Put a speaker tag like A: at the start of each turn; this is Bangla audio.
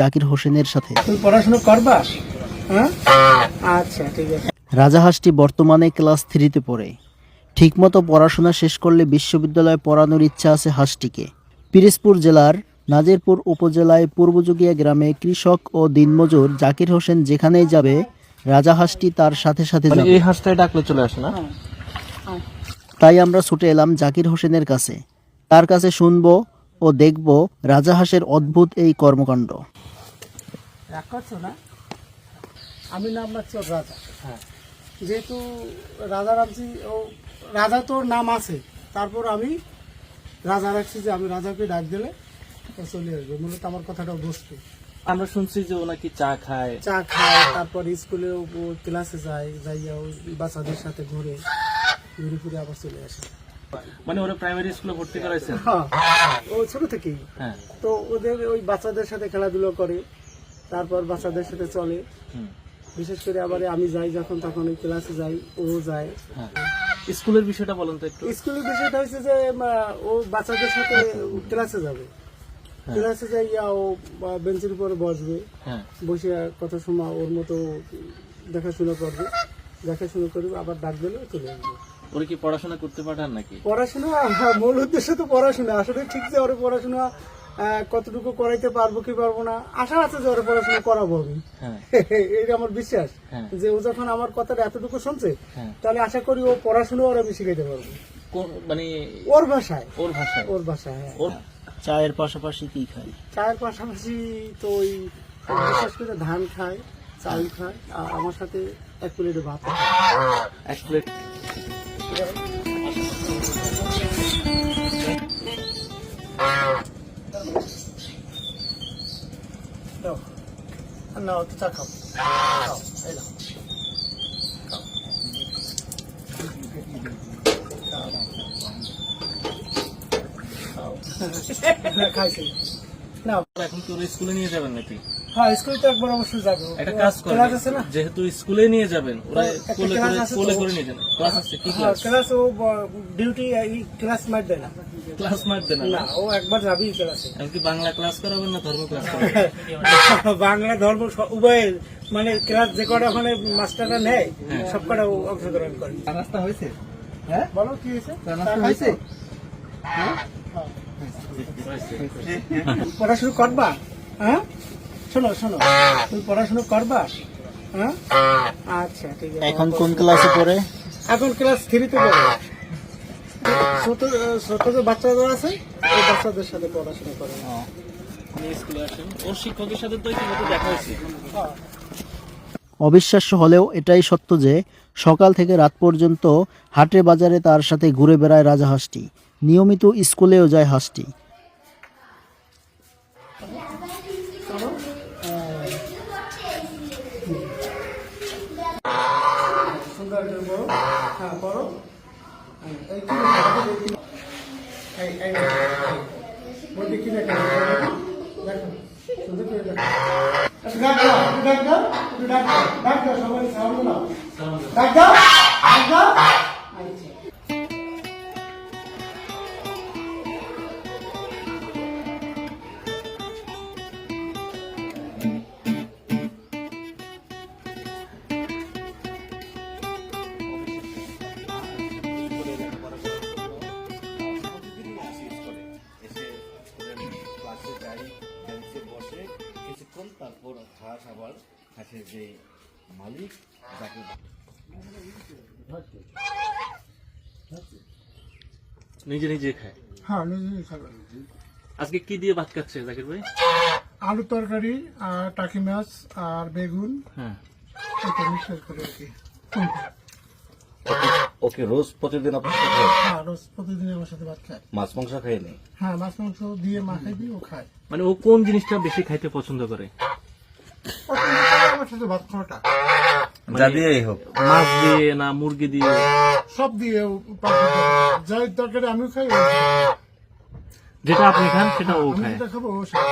A: জাকির হোসেনের সাথে।
B: তুই পড়াশোনা করবা? হ্যাঁ, আচ্ছা ঠিক আছে।
A: রাজা হাঁসটি বর্তমানে ক্লাস 3-তে পড়ে। ঠিকমতো পড়াশোনা শেষ করলে বিশ্ববিদ্যালয়ে পড়ানোর ইচ্ছা আছে হাঁসটিকে। পিরোজপুর জেলার নাজিরপুর উপজেলায় পূর্বযুগিয়া গ্রামে কৃষক ও দিনমজুর জাকির হোসেন যেখানেই যাবে রাজা হাঁসটি তার সাথে সাথে যাবে।
C: এই হাঁসটাই ডাকলে চলে আসে না?
A: তাই আমরা ছুটে এলাম জাকির হোসেনের কাছে। তার কাছে শুনবো ও দেখব রাজা হাঁসের অদ্ভুত এই কর্মকাণ্ড।
B: রাগ করছো না? আমি নাম রাখছি ওর রাজা। হ্যাঁ, যেহেতু রাজা রাখছি, ও রাজা তোর নাম আছে, তারপর আমি রাজা রাখছি যে আমি রাজাকে ডাক দিলে ও চলে আসবে। মূলত আমার কথাটা বুঝতে।
C: আমরা শুনছি যে ও নাকি চা খায়।
B: তারপর স্কুলে ও ক্লাসে যায়, যাইয়া ও বাচ্চাদের সাথে ঘুরে ফিরে আবার চলে আসে।
C: মানে ওরা প্রাইমারি স্কুলে ভর্তি করাইছে?
B: হ্যাঁ, ও ছোট থেকেই।
C: হ্যাঁ।
B: তো ওদের ওই বাচ্চাদের সাথে খেলাধুলো করে, তারপর বাচ্চাদের সাথে চলে। বিশেষ করে আবার আমি যাই যখন, তখন ওই ক্লাসে যাই, ও যায়।
C: হ্যাঁ। স্কুলের বিষয়টা বলেন তো একটু।
B: স্কুলের বিষয়টা হচ্ছে যে ও বাচ্চাদের সাথে ক্লাসে যাবে। ক্লাসে যাইয়া ও বেঞ্চের উপরে বসবে, বসে কত সময় ওর মতো দেখাশোনা করবে, আবার ডাক দিলে চলে আসবে।
C: ওরা কি পড়াশোনা করতে পাঠান নাকি?
B: পড়াশোনা মূল উদ্দেশ্য তো পড়াশোনা। আসলে ঠিক যে ওর পড়াশোনা কতটুকু করাইতে পারবো কি পারবো না, আশা আছে যে ওর পড়াশোনা করাবো আমি। এটা আমার বিশ্বাস যে ও যখন আমার কথাটা এতটুকু শুনছে, তাহলে আশা করি ও পড়াশোনা ওর আমি শিখাইতে পারবো,
C: মানে
B: ওর ভাষায়।
C: হ্যাঁ।
A: চায়ের পাশাপাশি কি খায়?
B: চায়ের পাশাপাশি তো ওই বিশেষ করে ধান খায়, চাল খায়, আর আমার সাথে 1 প্লেট ভাত খায়।
C: 1 প্লেট।
B: না, তো চা খাও, এই নাও। খাইছি না।
C: এখন কি ওরা স্কুলে নিয়ে যাবেন নাকি?
B: হ্যাঁ, স্কুলে তো একবার অবশ্যই যাবো।
C: একটা কাজ করেন, যেহেতু স্কুলে নিয়ে যাবেন, ওরা কোলে করে নিয়ে যান। ক্লাস আছে? কি ক্লাস?
B: ক্লাস ও ডিউটি ক্লাস মার দেয় না।
C: ক্লাস মার দেন না?
B: ও একবার যাবেই ক্লাসে।
C: এমনকি বাংলা ক্লাস করাবেন না ধর্ম ক্লাস করাবেন?
B: বাংলা ধর্ম উভয়ের, মানে ক্লাস যে কটা ওখানে মাস্টাররা নেয় সব কটা অংশগ্রহণ করে।
C: রাস্তা হয়েছে?
B: হ্যাঁ, বলো কি হয়েছে?
C: হয়েছে?
B: পড়াশুনো করবা? হ্যাঁ, শোনো তুমি পড়াশুনো করবা? হ্যাঁ, আচ্ছা ঠিক আছে।
A: এখন কোন ক্লাসে পড়ে?
B: এখন ক্লাস 3-তে পড়ে। ছোট যে বাচ্চারা আছে, ওই বাচ্চাদের সাথে পড়াশোনা করে।
C: স্কুলে আসেন, ওর শিক্ষকের সাথে তো ইতিমধ্যে দেখা হয়েছে।
A: অবিশ্বাস্য হলেও এটাই সত্য যে সকাল থেকে রাত পর্যন্ত হাটে বাজারে তার সাথে ঘুরে বেড়ায় রাজা হাঁসটি। নিয়মিত স্কুলেও যায় হাঁসটি।
B: সুন্দর করো, হ্যাঁ করো। এই কি বলতে কি দেখো, সুন্দর করে দেখো। ডাক দাও, সবাই সাউন্ড দাও, ডাক দাও।
D: তারপর হাঁস আবার হাঁসের যে মালিক তাকে
C: নিজে খায়?
B: হ্যাঁ, নিজেই খাবে।
C: আজকে কি দিয়ে ভাত খাচ্ছে জাকির ভাই?
B: আলু তরকারি আর টাকি মাছ আর বেগুন,
C: হ্যাঁ,
B: এটা মিক্সার করে আর কি।
D: ওকে রোজ প্রতিদিন আপনার সাথে খায়?
B: হ্যাঁ, রোজ প্রতিদিন আমার সাথে ভাত খায়।
D: মাছ মাংস খায়নি?
B: হ্যাঁ, মাছ মাংস দিয়ে মাখাই দিয়ে ও খায়।
C: মানে ও কোন জিনিসটা বেশি খাইতে পছন্দ করে?
B: আমার সাথে ভাত খাওয়াটা
D: যা দিয়েই হোক,
C: মাছ দিয়ে না মুরগি দিয়ে?
B: সব দিয়ে যাই তরকারি আমিও খাই,
C: যেটা আপনি খান সেটা ও
B: আমি
C: খায়?
B: যেটা খাবো ও খায়।